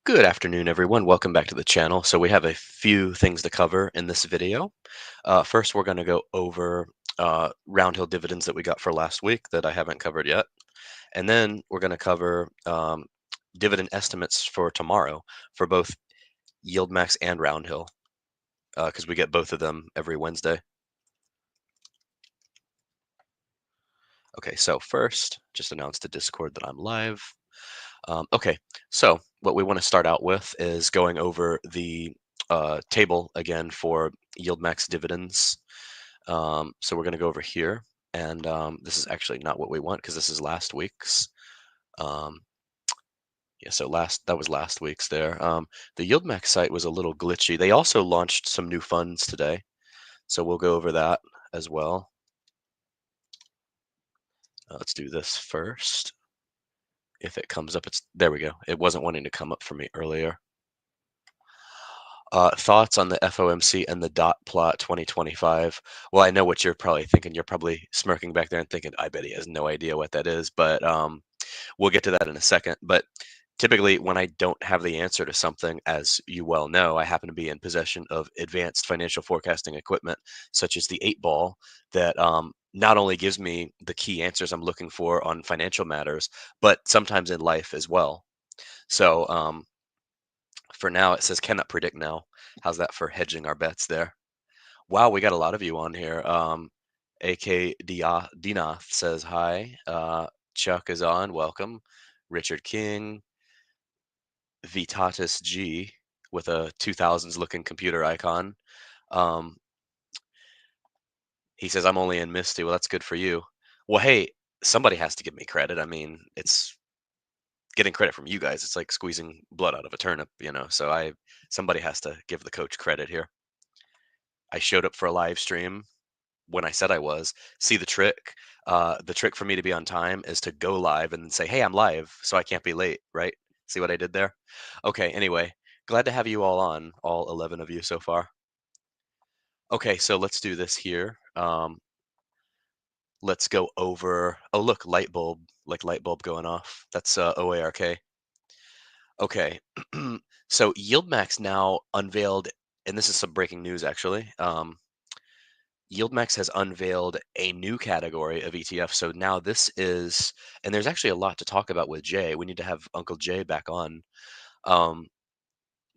Good afternoon, everyone. Welcome back to the channel. So we have a few things to cover in this video. First, we're going to go over Roundhill dividends that we got for last week that I haven't covered yet. And then we're going to cover dividend estimates for tomorrow for both YieldMax and Roundhill because we get both of them every Wednesday. Okay, so first, just announce to Discord that I'm live. Okay, so what we want to start out with is going over the table again for yield max dividends. So we're going to go over here, and this is actually not what we want because this is last week's. Um, yeah, so that was last week's there. The yield max site was a little glitchy. They also launched some new funds today, so we'll go over that as well. Let's do this first. If it comes up, it's there we go. It wasn't wanting to come up for me earlier. Thoughts on the FOMC and the dot plot 2025? Well, I know what you're probably thinking. You're probably smirking back there and thinking, I bet he has no idea what that is. But we'll get to that in a second. But typically, when I don't have the answer to something, as you well know, I happen to be in possession of advanced financial forecasting equipment, such as the 8 ball, that not only gives me the key answers I'm looking for on financial matters, but sometimes in life as well. So, for now, it says cannot predict now. How's that for hedging our bets there? Wow, we got a lot of you on here. AK Dinath says hi. Chuck is on. Welcome. Richard King, Vitatus G with a 2000s looking computer icon. Um, he says I'm only in Misty. Well, that's good for you. Well, hey, somebody has to give me credit. I mean, it's getting credit from you guys. It's like squeezing blood out of a turnip. So somebody has to give the coach credit here. I showed up for a live stream when I said I was. See the trick? The trick for me to be on time is to go live and say, "Hey, I'm live, so I can't be late." Right? See what I did there? Okay. Anyway, glad to have you all on, all 11 of you so far. Okay, so let's do this here. Let's go over. Oh, look, light bulb, like light bulb going off. That's OARK. Okay. So YieldMax now unveiled, and this is some breaking news actually. YieldMax has unveiled a new category of ETF. So now this is, and there's actually a lot to talk about with Jay. We need to have Uncle Jay back on. Um,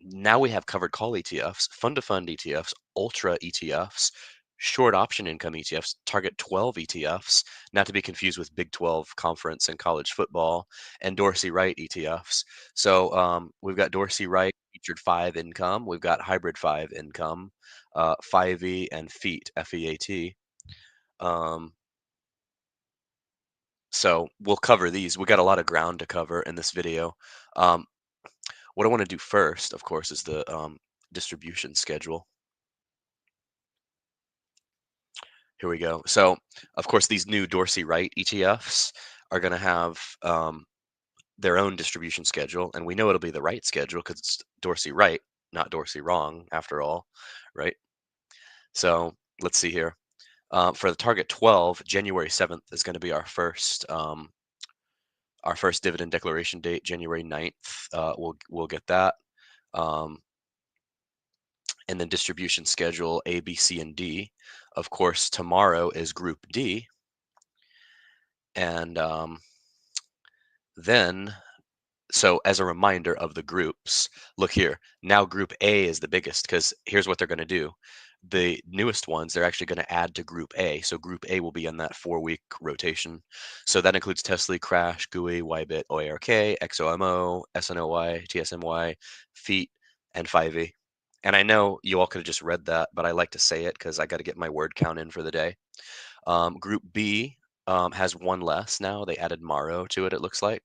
Now we have covered call ETFs, fund to fund ETFs, ultra ETFs, short option income ETFs, target 12 ETFs, not to be confused with Big 12 conference and college football, and Dorsey Wright ETFs. So we've got Dorsey Wright featured 5 income, we've got hybrid 5 income, 5E and FEAT, FEAT. Um, so we'll cover these. We got a lot of ground to cover in this video. Um, what I want to do first, of course, is the distribution schedule. Here we go. So, of course, these new Dorsey Wright ETFs are going to have their own distribution schedule, and we know it'll be the right schedule because it's Dorsey Wright, not Dorsey wrong, after all, right? So let's see here. For the target 12, January 7th is going to be our first dividend declaration date. January 9th, we'll get that. Um, and then distribution schedule A, B, C, and D. Of course, tomorrow is Group D, and then, so as a reminder of the groups, look here. Now Group A is the biggest because here's what they're going to do. The newest ones, they're actually going to add to Group A. So Group A will be in that 4-week rotation. So that includes Tesla, Crash, GUI, Ybit, OARK, XOMO, SNOY, TSMY, FEAT, and 5E. And I know you all could have just read that, but I like to say it because I got to get my word count in for the day. Group B has one less now. They added Maro to it, it looks like.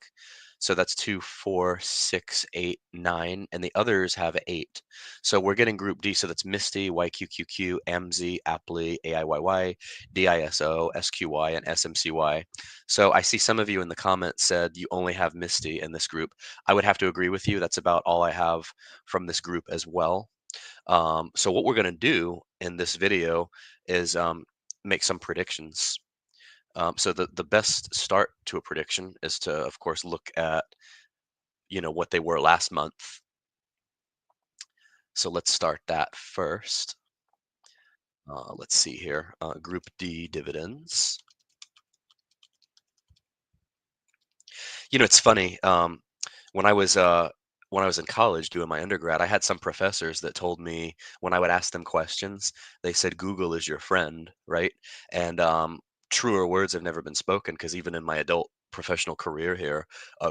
So that's 2, 4, 6, 8, 9, and the others have 8. So we're getting Group D. So that's Misty, YQQQ, AMZ, Aptly, AIYY, DISO, SQY, and SMCY. So I see some of you in the comments said you only have Misty in this group. I would have to agree with you. That's about all I have from this group as well. So what we're going to do in this video is make some predictions. So the best start to a prediction is to, of course, look at what they were last month So let's start that first. Let's see here. Group D dividends. It's funny. When I was when I was in college doing my undergrad, I had some professors that told me when I would ask them questions, they said Google is your friend, right? And truer words have never been spoken because even in my adult professional career here,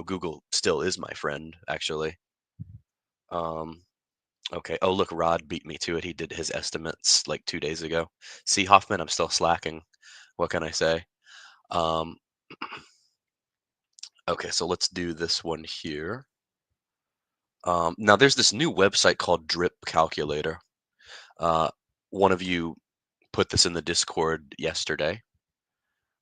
Google still is my friend, actually. Um, okay. Oh, look, Rod beat me to it. He did his estimates like 2 days ago. See, Hoffman, I'm still slacking. What can I say? Um, okay, so let's do this one here. Now, there's this new website called Drip Calculator. Uh, One of you put this in the Discord yesterday.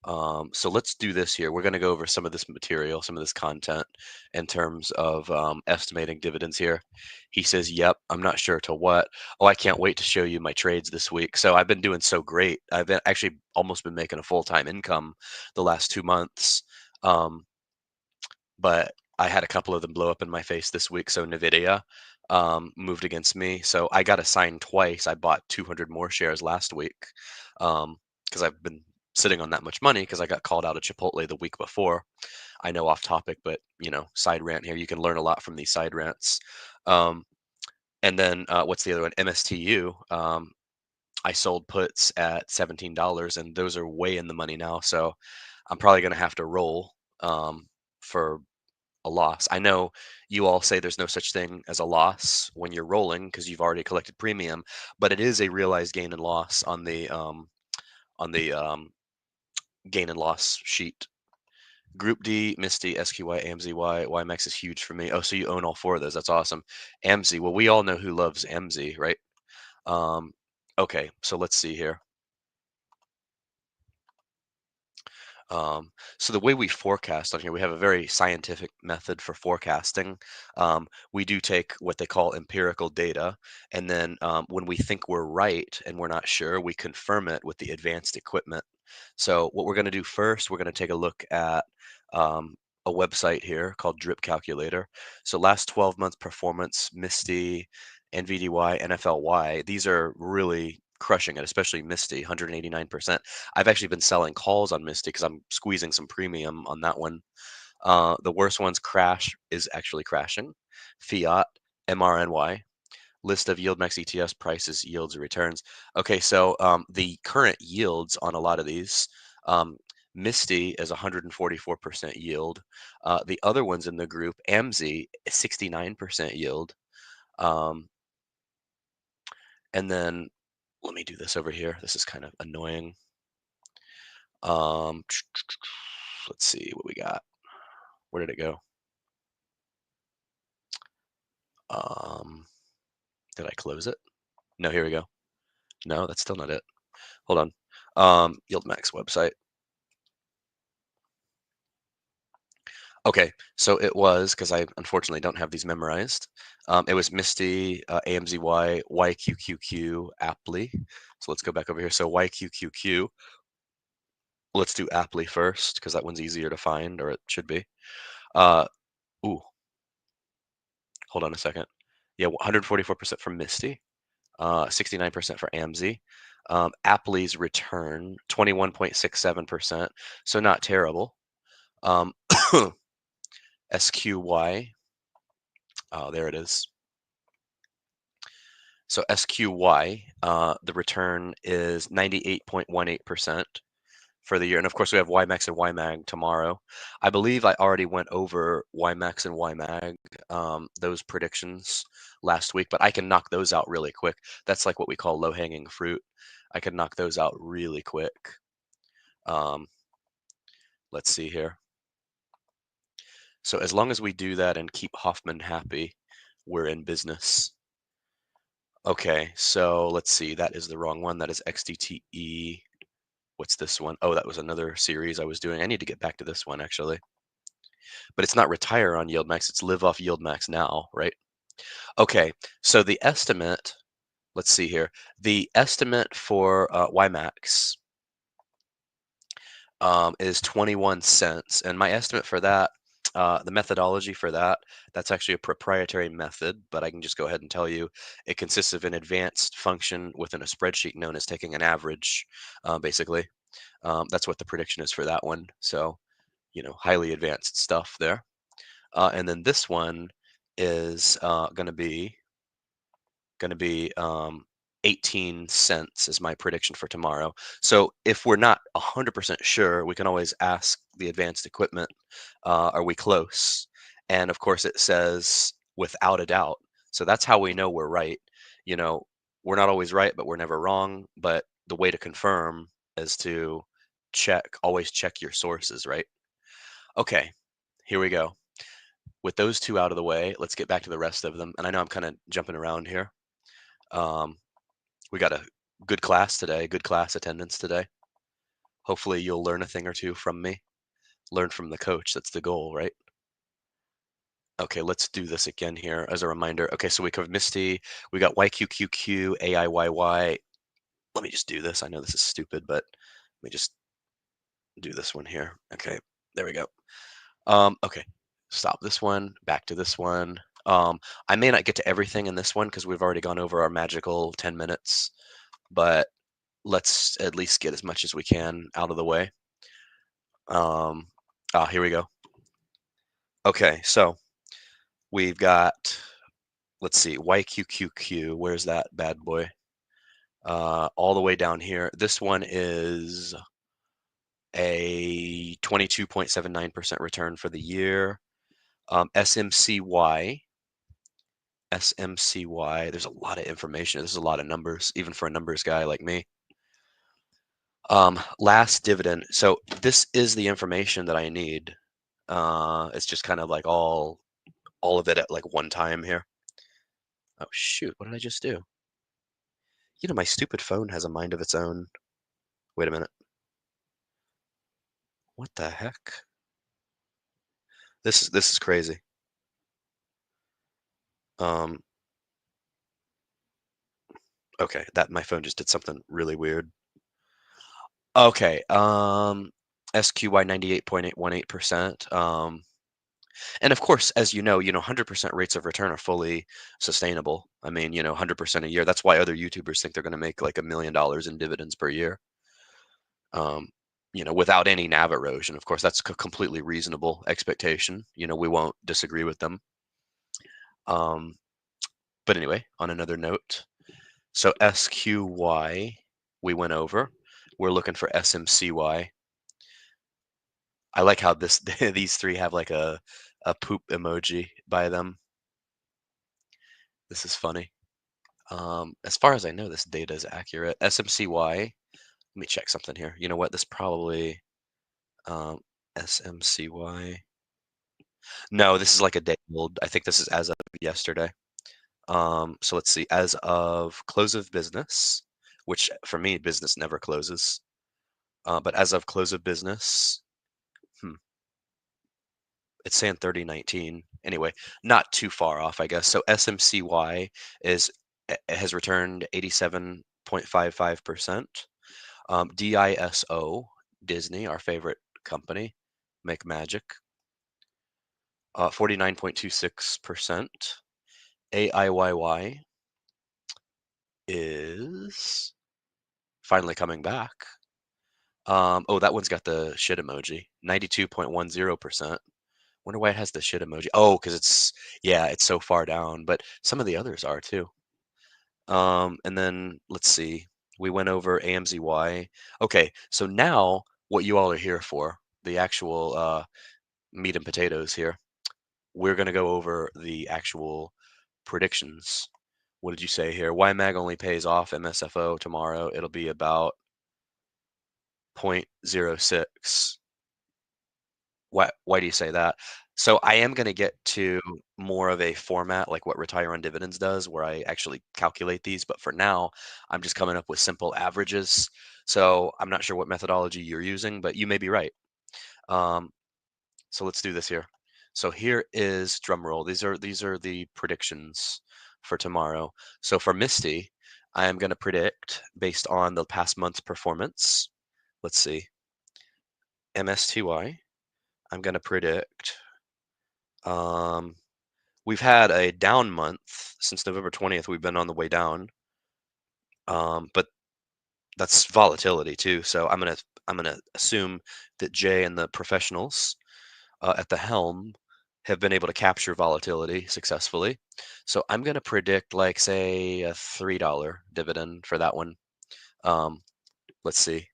So let's do this here. We're going to go over some of this material, some of this content in terms of estimating dividends here. He says, "Yep, I'm not sure to what. Oh, I can't wait to show you my trades this week." So I've been doing so great. I've been actually almost been making a full-time income the last 2 months. Um, but I had a couple of them blow up in my face this week. So Nvidia moved against me. So I got assigned twice. I bought 200 more shares last week because I've been sitting on that much money because I got called out of Chipotle the week before. I know off topic, but side rant here. You can learn a lot from these side rants. Um, and then what's the other one? MSTU. I sold puts at $17, and those are way in the money now. So I'm probably going to have to roll for a loss. I know you all say there's no such thing as a loss when you're rolling because you've already collected premium, but it is a realized gain and loss on the gain and loss sheet. Group D, Misty, SQY, AMZY, YMX is huge for me. Oh, so you own all four of those. That's awesome. AMZ. Well, we all know who loves AMZ, right? Um, okay, so let's see here. So the way we forecast on here, we have a very scientific method for forecasting. We do take what they call empirical data, and then when we think we're right and we're not sure, we confirm it with the advanced equipment. So what we're going to do first, we're going to take a look at a website here called Drip Calculator. So last 12 months performance, Misty, NVDY, NFLY, these are really crushing it, especially Misty, 189%. I've actually been selling calls on Misty because I'm squeezing some premium on that one. The worst ones, Crash is actually crashing. Fiat, MRNY, list of YieldMax ETFs, prices, yields, and returns. Okay, so the current yields on a lot of these, Misty is 144% yield. The other ones in the group, AMZ, 69% yield. Um, and then let me do this over here. This is kind of annoying. Um, let's see what we got. Where did it go? Um, did I close it? No, here we go. No, that's still not it. Hold on. YieldMax website. Okay, so it was because I unfortunately don't have these memorized. It was Misty, AMZY, YQQQ, Aptly. So let's go back over here. So YQQQ. Let's do Aptly first because that one's easier to find, or it should be. Uh, ooh, hold on a second. Yeah, 144% for Misty. 69% for AMZ. Aptly's return, 21.67%, so not terrible. Um, SQY, oh, there it is. So SQY, the return is 98.18% for the year. And of course, we have YMAX and YMAG tomorrow. I believe I already went over YMAX and YMAG, those predictions last week, but I can knock those out really quick. That's like what we call low hanging fruit. I can knock those out really quick. Um, let's see here. So as long as we do that and keep Hoffman happy, we're in business. Okay, so let's see. That is the wrong one. That is XDTE. What's this one? Oh, that was another series I was doing. I need to get back to this one actually. But it's not retire on YieldMax, it's live off YieldMax now, right? Okay, so the estimate, let's see here. The estimate for YMAX is 21 cents. And my estimate for that, The methodology for that, that's actually a proprietary method, but I can just go ahead and tell you it consists of an advanced function within a spreadsheet known as taking an average, basically. That's what the prediction is for that one. So, highly advanced stuff there. And then this one is going to be 18 cents is my prediction for tomorrow. So if we're not 100% sure, we can always ask the advanced equipment, are we close? And of course, it says without a doubt. So that's how we know we're right. You know, we're not always right, but we're never wrong. But the way to confirm is to always check your sources, right? Okay, here we go. With those two out of the way, let's get back to the rest of them. And I know I'm kind of jumping around here. Um, we got a good class today, good class attendance today. Hopefully, you'll learn a thing or two from me. Learn from the coach. That's the goal, right? Okay, let's do this again here as a reminder. Okay, so we covered Misty. We got YQQQ, AIYY. Let me just do this. I know this is stupid, but let me just do this one here. Okay, there we go. Okay, stop this one. Back to this one. I may not get to everything in this one because we've already gone over our magical 10 minutes, but let's at least get as much as we can out of the way. Here we go. Okay, so we've got, let's see, YQQQ. Where's that bad boy? All the way down here. This one is a 22.79% return for the year. SMCY. SMCY. There's a lot of information. This is a lot of numbers, even for a numbers guy like me. Last dividend. So this is the information that I need. It's just kind of like all of it at like one time here. Oh shoot, what did I just do? My stupid phone has a mind of its own. Wait a minute. What the heck? This is crazy. Um, okay, that my phone just did something really weird. Okay, SQY 98.818%. And of course, as you know, 100% rates of return are fully sustainable. I mean, 100% a year. That's why other YouTubers think they're going to make like $1 million in dividends per year. Um, without any NAV erosion. Of course, that's a completely reasonable expectation. We won't disagree with them. Um, but anyway, on another note, so SQY we went over. We're looking for SMCY. I like how these three have like a poop emoji by them. This is funny. As far as I know, this data is accurate. SMCY. Let me check something here. You know what? This probably SMCY. No, this is like a day old. I think this is as of yesterday. So let's see. As of close of business, which for me, business never closes. But as of close of business, hmm, it's saying 3019. Anyway, not too far off, I guess. So SMCY has returned 87.55%. DISO, Disney, our favorite company, make magic, 49.26%. AIYY is finally coming back. Oh, that one's got the shit emoji, 92.10%. Wonder why it has the shit emoji. Oh, because it's so far down, but some of the others are too. And then let's see. We went over AMZY. Okay, so now what you all are here for, the actual meat and potatoes here. We're gonna go over the actual predictions. What did you say here? YMAG only pays off MSFO tomorrow. It'll be about 0.06. Why do you say that? So I am going to get to more of a format like what Retire on Dividends does, where I actually calculate these. But for now, I'm just coming up with simple averages. So I'm not sure what methodology you're using, but you may be right. Um, so let's do this here. So here is drum roll. These are the predictions for tomorrow. So for Misty, I am going to predict based on the past month's performance. Let's see. MSTY. I'm going to predict Um, we've had a down month since November 20th. We've been on the way down. But that's volatility too. So I'm gonna assume that Jay and the professionals at the helm have been able to capture volatility successfully. So I'm gonna predict like say a $3 dividend for that one. Um, let's see.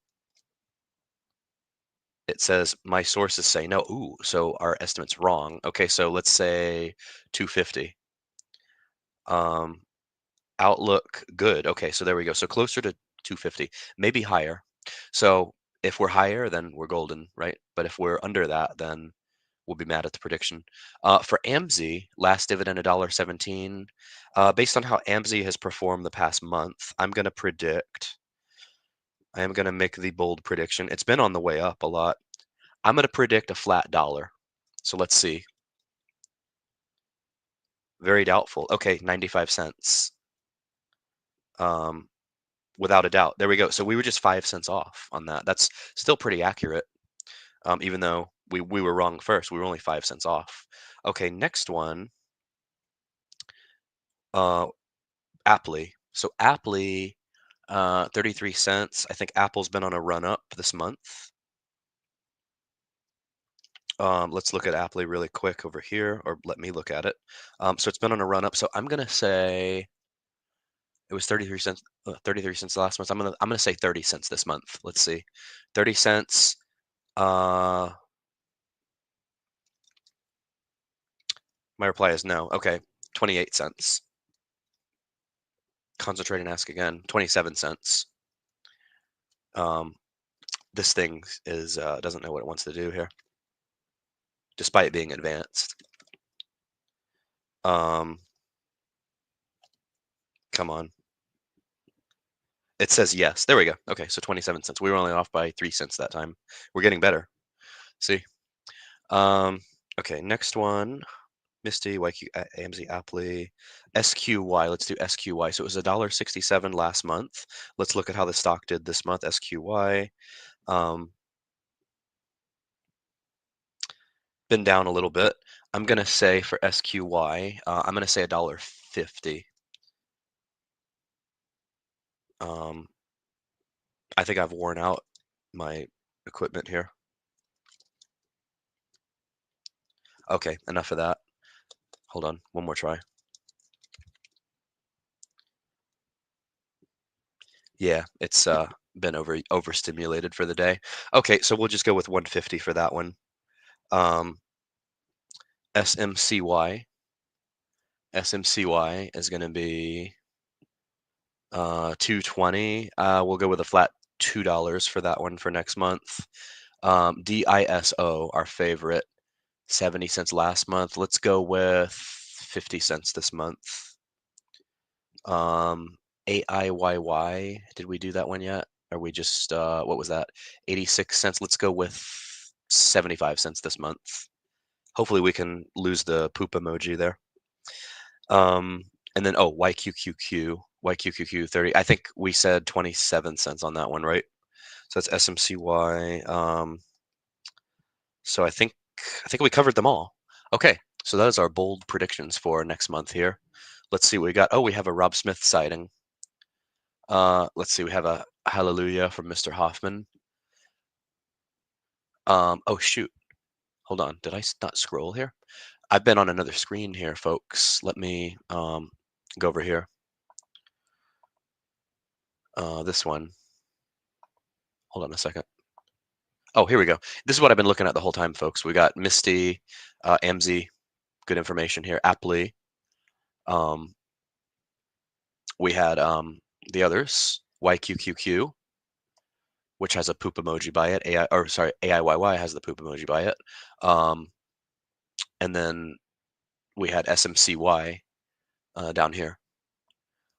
It says my sources say no. Ooh, so our estimate's wrong. Okay, so let's say 250. Um, Outlook good. Okay, so there we go. So closer to 250, maybe higher. So if we're higher, then we're golden, right? But if we're under that, then we'll be mad at the prediction. For AMZ, last dividend $1.17. Based on how AMZ has performed the past month, I'm going to predict. I am going to make the bold prediction. It's been on the way up a lot. I'm going to predict a flat dollar. So let's see. Very doubtful. Okay, 95 cents. Um, without a doubt. There we go. So we were just 5 cents off on that. That's still pretty accurate, even though we were wrong first. We were only 5 cents off. Okay, next one, uh, Aptly. So Aptly, 33 cents. I think Apple's been on a run up this month. Let's look at Aptly really quick over here, or let me look at it. So it's been on a run up. So I'm gonna say it was 33 cents. 33 cents last month. I'm gonna say 30 cents this month. Let's see, 30 cents. Uh, my reply is no. Okay, 28 cents. Concentrate and ask again. 27 cents. Um, this thing is doesn't know what it wants to do here, despite being advanced. Um, come on. It says yes. There we go. Okay, so 27 cents. We were only off by 3 cents that time. We're getting better. See? Um, okay, next one. Misty, YQ, AMZ, Aptly, SQY. Let's do SQY. So it was $1.67 last month. Let's look at how the stock did this month. SQY. Um, been down a little bit. I'm gonna say for SQY, I'm gonna say $1.50. Um, I think I've worn out my equipment here. Okay, enough of that. Hold on, one more try. Yeah, it's been overstimulated for the day. Okay, so we'll just go with 150 for that one. Um, SMCY. SMCY is going to be 220. We'll go with a flat $2 for that one for next month. DISO, our favorite, 70 cents last month. Let's go with 50 cents this month. AIYY, did we do that one yet? Are we just what was that? 86 cents. Let's go with 75 cents this month. Hopefully we can lose the poop emoji there. Um, and then YQQQ 30. I think we said 27 cents on that one, right? So that's SMCY. So I think we covered them all. Okay, so that is our bold predictions for next month here. Let's see what we got. Oh, we have a Rob Smith sighting. Let's see, we have a hallelujah from Mr. Hoffman. Oh shoot. Hold on. Did I not scroll here? I've been on another screen here, folks. Let me go over here. This one. Hold on a second. Oh, here we go. This is what I've been looking at the whole time, folks. We got Misty, AMZ, good information here. Aptly. Um, we had the others, YQQQ, which has a poop emoji by it. AIYY has the poop emoji by it. And then we had SMCY down here.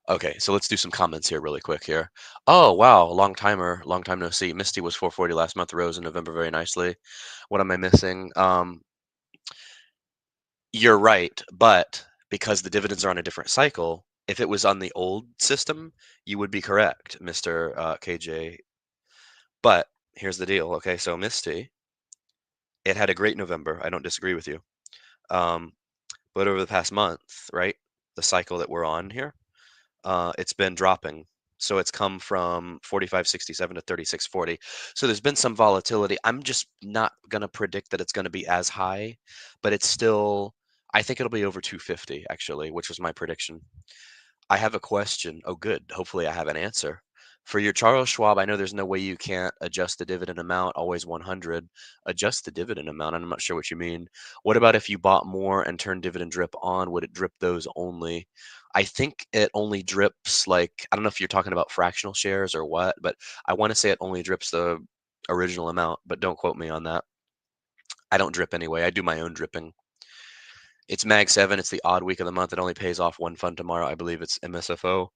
Okay, so let's do some comments here really quick here. Oh, wow, long timer, long time no see. Misty was 440 last month, rose in November very nicely. What am I missing? You're right, but because the dividends are on a different cycle, if it was on the old system, you would be correct, Mr. KJ. But here's the deal. Okay, so Misty, it had a great November. I don't disagree with you. Um, but over the past month, right, the cycle that we're on here, it's been dropping. So it's come from 45.67 to 36.40. So there's been some volatility. I'm just not going to predict that it's going to be as high, but it's still, I think it'll be over 250 actually, which was my prediction. I have a question. Oh, good. Hopefully, I have an answer. For your Charles Schwab, I know there's no way you can't adjust the dividend amount, always 100. Adjust the dividend amount. I'm not sure what you mean. What about if you bought more and turned dividend drip on? Would it drip those only? I think it only drips like, I don't know if you're talking about fractional shares or what, but I want to say it only drips the original amount, but don't quote me on that. I don't drip anyway. I do my own dripping. It's Mag 7. It's the odd week of the month. It only pays off one fund tomorrow. I believe it's MSFO.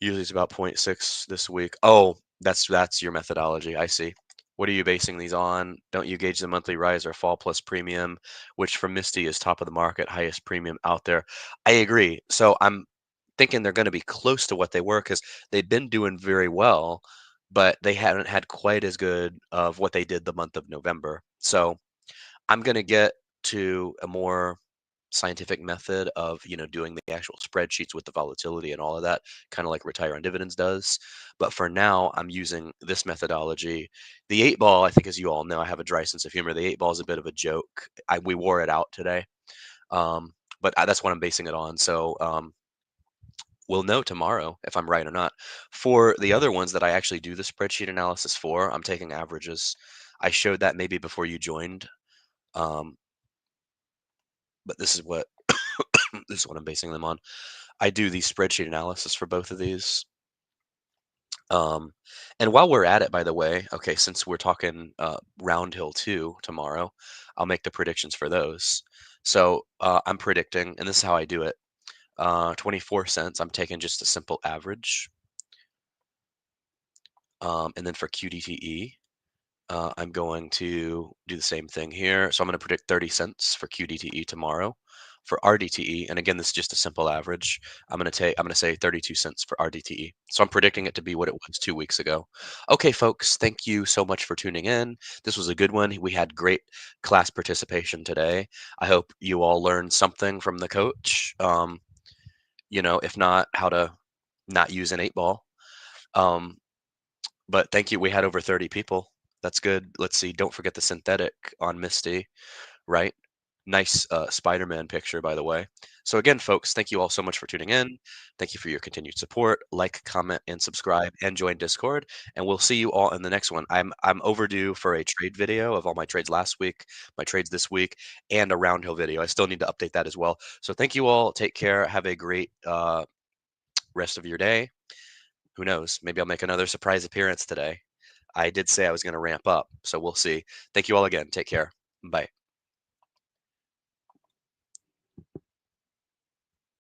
Usually it's about zero point 0.6 this week. Oh, that's your methodology. I see. What are you basing these on? Don't you gauge the monthly rise or fall plus premium, which for Misty is top of the market, highest premium out there? I agree. So I'm thinking they're going to be close to what they were because they've been doing very well, but they haven't had quite as good of what they did the month of November. So I'm going to get to a more scientific method of doing the actual spreadsheets with the volatility and all of that, kind of like retire on dividends does. But for now, I'm using this methodology. The 8 ball, I think, as you all know, I have a dry sense of humor. The 8 ball is a bit of a joke. We wore it out today, um, but that's what I'm basing it on. So we'll know tomorrow if I'm right or not. For the other ones that I actually do the spreadsheet analysis for, I'm taking averages. I showed that maybe before you joined. Um, but this is what I'm basing them on. I do the spreadsheet analysis for both of these. Um, and while we're at it, by the way, okay, since we're talking Roundhill 2 tomorrow, I'll make the predictions for those. So I'm predicting, and this is how I do it, 24 cents. I'm taking just a simple average. And then for QDTE, I'm going to do the same thing here. So I'm going to predict 30 cents for QDTE tomorrow. For RDTE, and again, this is just a simple average. I'm going to say 32 cents for RDTE. So I'm predicting it to be what it was 2 weeks ago. Okay, folks, thank you so much for tuning in. This was a good one. We had great class participation today. I hope you all learned something from the coach. If not, how to not use an 8 ball. Um, but thank you. We had over 30 people. That's good. Let's see. Don't forget the synthetic on Misty, right? Nice Spider-Man picture, by the way. So again, folks, thank you all so much for tuning in. Thank you for your continued support. Like, comment, and subscribe, and join Discord. And we'll see you all in the next one. I'm overdue for a trade video of all my trades last week, my trades this week, and a Roundhill video. I still need to update that as well. So thank you all. Take care. Have a great rest of your day. Who knows? Maybe I'll make another surprise appearance today. I did say I was going to ramp up, so we'll see. Thank you all again. Take care. Bye.